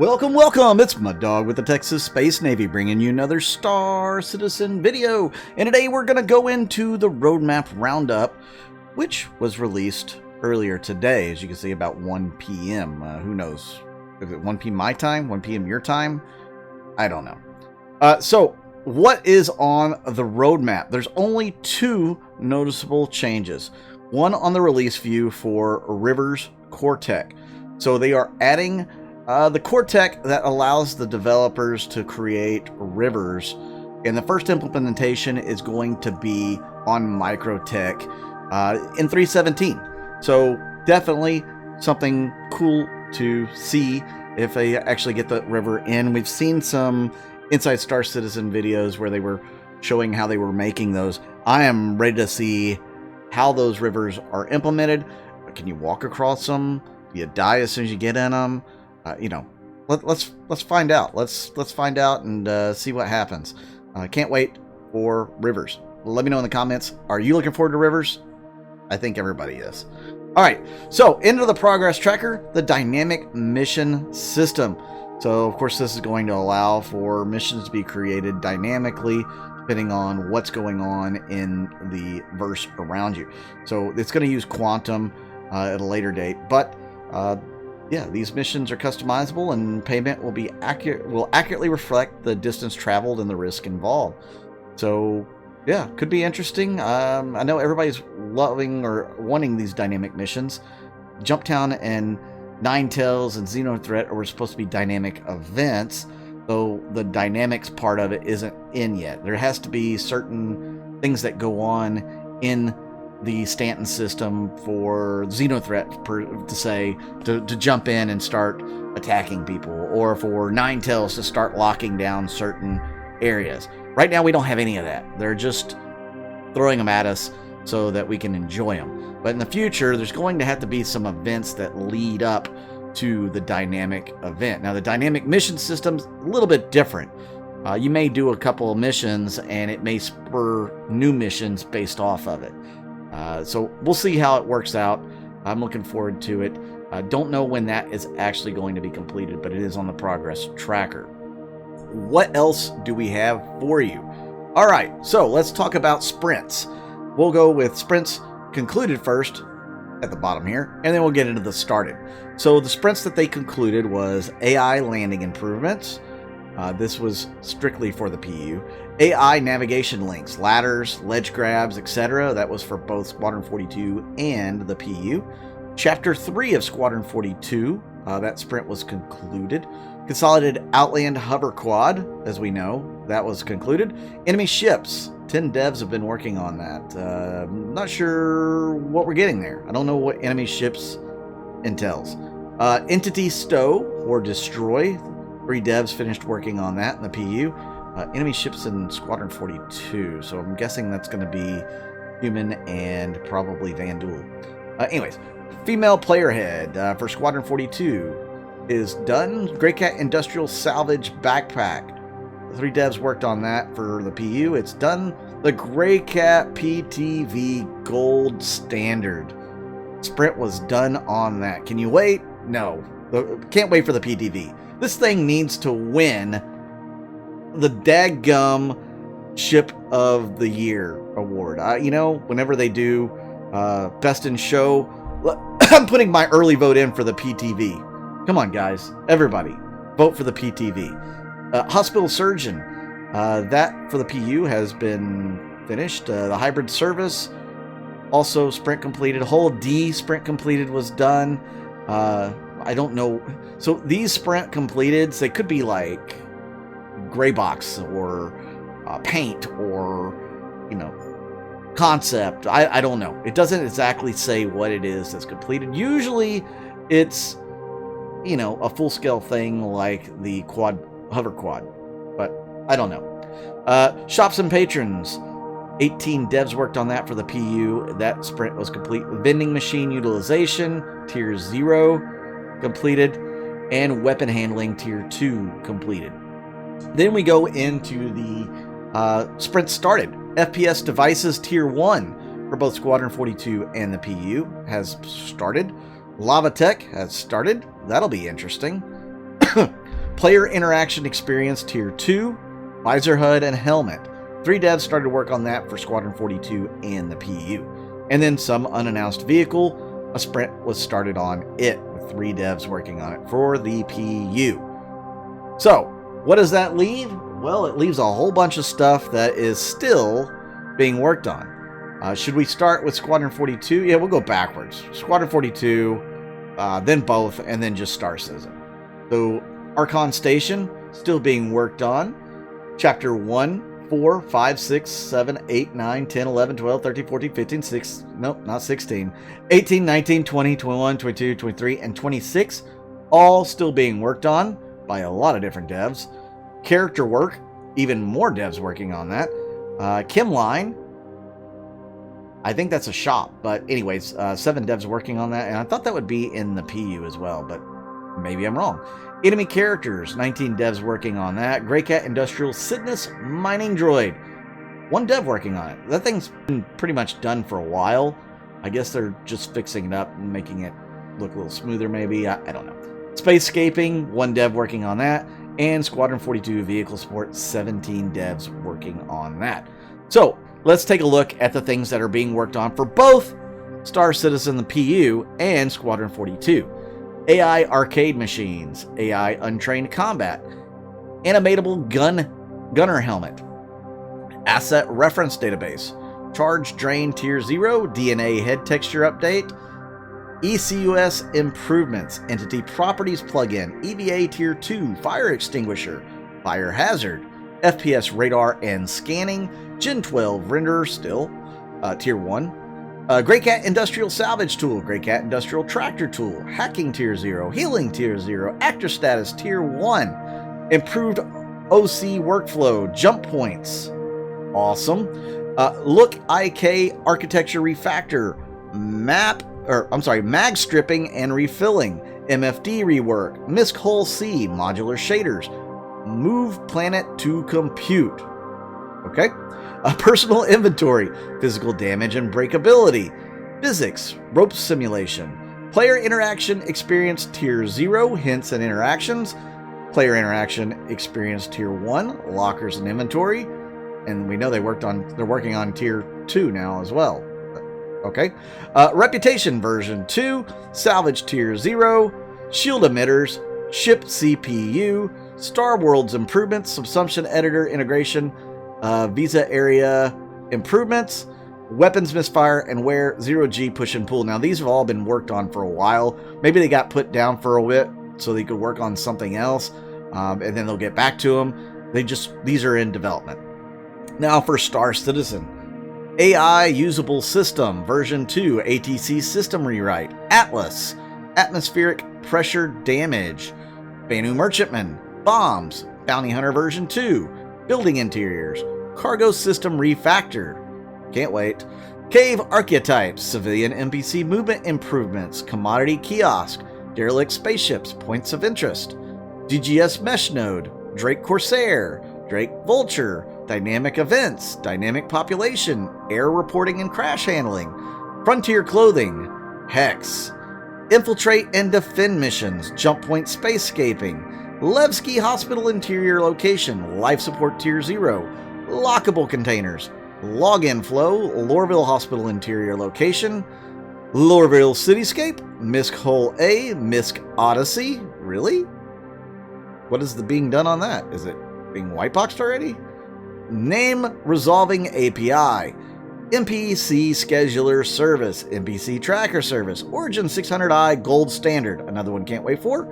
Welcome, welcome! It's Mud Dog with the Texas Space Navy bringing you another Star Citizen video. And today we're going to go into the Roadmap Roundup, which was released earlier today, as you can see, about 1 p.m. Who knows? Is it 1 p.m. my time? 1 p.m. your time? I don't know. So, what is on the roadmap? There's only two noticeable changes. One on the release view for Rivers core tech. So they are adding the core tech that allows the developers to create rivers, and the first implementation is going to be on Microtech in 3.17. So definitely something cool to see if they actually get the river in. We've seen some Inside Star Citizen videos where they were showing how they were making those. I am ready to see how those rivers are implemented. Can you walk across them? Do you die as soon as you get in them? Let's find out. Let's find out and see what happens. Can't wait for rivers. Let me know in the comments. Are you looking forward to rivers? I think everybody is. All right. So into the progress tracker, the dynamic mission system. So of course this is going to allow for missions to be created dynamically depending on what's going on in the verse around you. So it's going to use quantum at a later date, but yeah, these missions are customizable, and payment will accurately reflect the distance traveled and the risk involved. So, yeah, could be interesting. I know everybody's loving or wanting these dynamic missions. Jumptown and Nine Tails and Xenothreat are supposed to be dynamic events, though the dynamics part of it isn't in yet. There has to be certain things that go on in the Stanton system for Xenothreat to jump in and start attacking people, or for Nine Tails to start locking down certain areas. Right now we don't have any of that. They're just throwing them at us so that we can enjoy them. But in the future there's going to have to be some events that lead up to the dynamic event. Now the dynamic mission system's a little bit different. You may do a couple of missions and it may spur new missions based off of it. So we'll see how it works out. I'm looking forward to it. Don't know when that is actually going to be completed, but it is on the progress tracker. What else do we have for you? All right, so let's talk about sprints. We'll go with sprints concluded first at the bottom here, and then we'll get into the started. So the sprints that they concluded was AI landing improvements. This was strictly for the PU. AI navigation links, ladders, ledge grabs, etc. That was for both Squadron 42 and the PU. Chapter 3 of Squadron 42, that sprint was concluded. Consolidated Outland Hover Quad, as we know, that was concluded. Enemy ships, 10 devs have been working on that. Not sure what we're getting there. I don't know what enemy ships entails. Entity Stow or Destroy, 3 devs finished working on that in the PU. Enemy ships in Squadron 42, so I'm guessing that's going to be Human and probably Vandul. Anyways, female player head for Squadron 42 is done. Greycat Industrial Salvage Backpack. 3 devs worked on that for the PU. It's done. The Greycat PTV Gold Standard sprint was done on that. Can you wait? No. Can't wait for the PTV. This thing needs to win the daggum Ship of the Year award. You know, whenever they do Best in Show, I'm putting my early vote in for the PTV. Come on, guys. Everybody, vote for the PTV. Hospital Surgeon. That for the PU has been finished. The Hybrid Service, also sprint completed. Whole D sprint completed was done. I don't know. So these sprint completeds, they could be like gray box or paint or, you know, concept. I don't know. It doesn't exactly say what it is that's completed. Usually it's, you know, a full-scale thing like the hover quad, but I don't know. Shops and patrons. 18 devs worked on that for the PU. That sprint was complete. Vending machine utilization, tier 0 completed, and weapon handling tier 2 completed. Then we go into the sprint started. FPS devices tier 1 for both Squadron 42 and the PU has started. Lava Tech has started. That'll be interesting. Player interaction experience tier 2, visor HUD and helmet. 3 devs started work on that for Squadron 42 and the PU. And then some unannounced vehicle, a sprint was started on it with 3 devs working on it for the PU. So, what does that leave? Well, it leaves a whole bunch of stuff that is still being worked on. Should we start with Squadron 42? Yeah, we'll go backwards. Squadron 42, then both, and then just Star Citizen. So, Archon Station, still being worked on. Chapter 1, 4, 5, 6, 7, 8, 9, 10, 11, 12, 13, 14, 15, 16, nope, not 16, 18, 19, 20, 21, 22, 23, and 26, all still being worked on by a lot of different devs. Character work, even more devs working on that. Kimline, I think that's a shop, but anyways, 7 devs working on that, and I thought that would be in the PU as well, but maybe I'm wrong. Enemy characters, 19 devs working on that. Greycat Industrial Cygnus Mining Droid, 1 dev working on it. That thing's been pretty much done for a while. I guess they're just fixing it up and making it look a little smoother maybe, I don't know. Spacescaping, 1 dev working on that. And Squadron 42 Vehicle Support, 17 devs working on that. So, let's take a look at the things that are being worked on for both Star Citizen, the PU, and Squadron 42. AI arcade machines, AI untrained combat, animatable gunner helmet, asset reference database, charge drain tier 0, DNA head texture update, ECUS improvements, entity properties plugin, EVA tier 2, fire extinguisher, fire hazard, FPS radar and scanning, Gen 12 renderer still, tier 1, Greycat Industrial Salvage Tool, Greycat Industrial Tractor Tool, Hacking Tier 0, Healing Tier 0, Actor Status Tier 1, Improved OC Workflow, Jump Points, awesome, Look IK Architecture Refactor, Mag Stripping and Refilling, MFD Rework, Misc Hull C, Modular Shaders, Move Planet to Compute, okay? Personal inventory, physical damage and breakability, physics, rope simulation, player interaction experience tier 0, hints and interactions, player interaction experience tier 1, lockers and inventory, and we know they're working on tier 2 now as well. Okay. Reputation version 2, salvage tier 0, shield emitters, ship CPU, Star Worlds improvements, subsumption editor integration, visa area improvements, weapons misfire, and wear 0G push and pull. Now, these have all been worked on for a while. Maybe they got put down for a bit so they could work on something else, and then they'll get back to them. These are in development. Now for Star Citizen. AI usable system version 2, ATC system rewrite, Atlas, atmospheric pressure damage, Banu Merchantman, bombs, Bounty Hunter version 2, building interiors, cargo system refactor, can't wait, cave archetypes, civilian NPC movement improvements, commodity kiosk, derelict spaceships, points of interest, DGS mesh node, Drake Corsair, Drake Vulture, dynamic events, dynamic population, air reporting and crash handling, frontier clothing, Hex, infiltrate and defend missions, jump point spacescaping, Levski Hospital interior location, life support tier 0, lockable containers, login flow, Lorville Hospital interior location, Lorville cityscape, Misc Hull A, Misc Odyssey, really? What is being done on that? Is it being whiteboxed already? Name resolving API, NPC scheduler service, NPC tracker service, Origin 600i gold standard, another one can't wait for,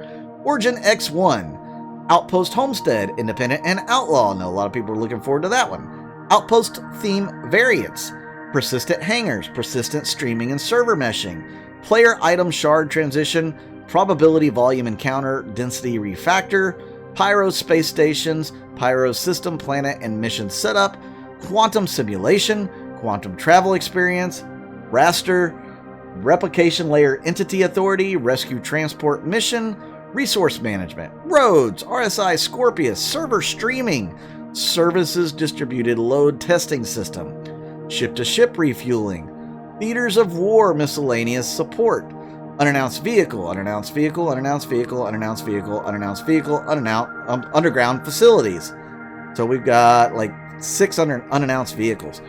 Origin X1, Outpost Homestead, Independent and Outlaw, I know a lot of people are looking forward to that one, Outpost theme variants, persistent hangars, persistent streaming and server meshing, player item shard transition, probability volume encounter, density refactor, Pyro space stations, Pyro system planet and mission setup, quantum simulation, quantum travel experience, raster, replication layer entity authority, rescue transport mission, resource management, roads, RSI Scorpius, server streaming, services distributed load testing system, ship-to-ship refueling, theaters of war miscellaneous support, unannounced vehicle, unannounced vehicle, unannounced vehicle, unannounced vehicle, unannounced vehicle, unannounced underground facilities. So we've got like 600 unannounced vehicles.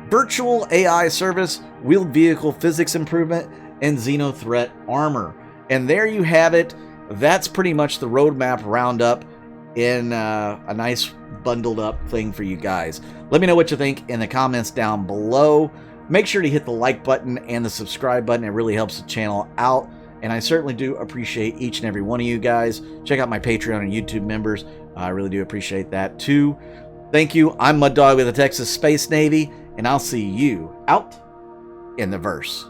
Virtual AI service, wheeled vehicle physics improvement, and Xeno threat armor. And there you have it. That's pretty much the roadmap roundup in a nice bundled up thing for you guys. Let me know what you think in the comments down below. Make sure to hit the like button and the subscribe button. It really helps the channel out. And I certainly do appreciate each and every one of you guys. Check out my Patreon and YouTube members. I really do appreciate that too. Thank you. I'm Mud Dog with the Texas Space Navy, and I'll see you out in the verse.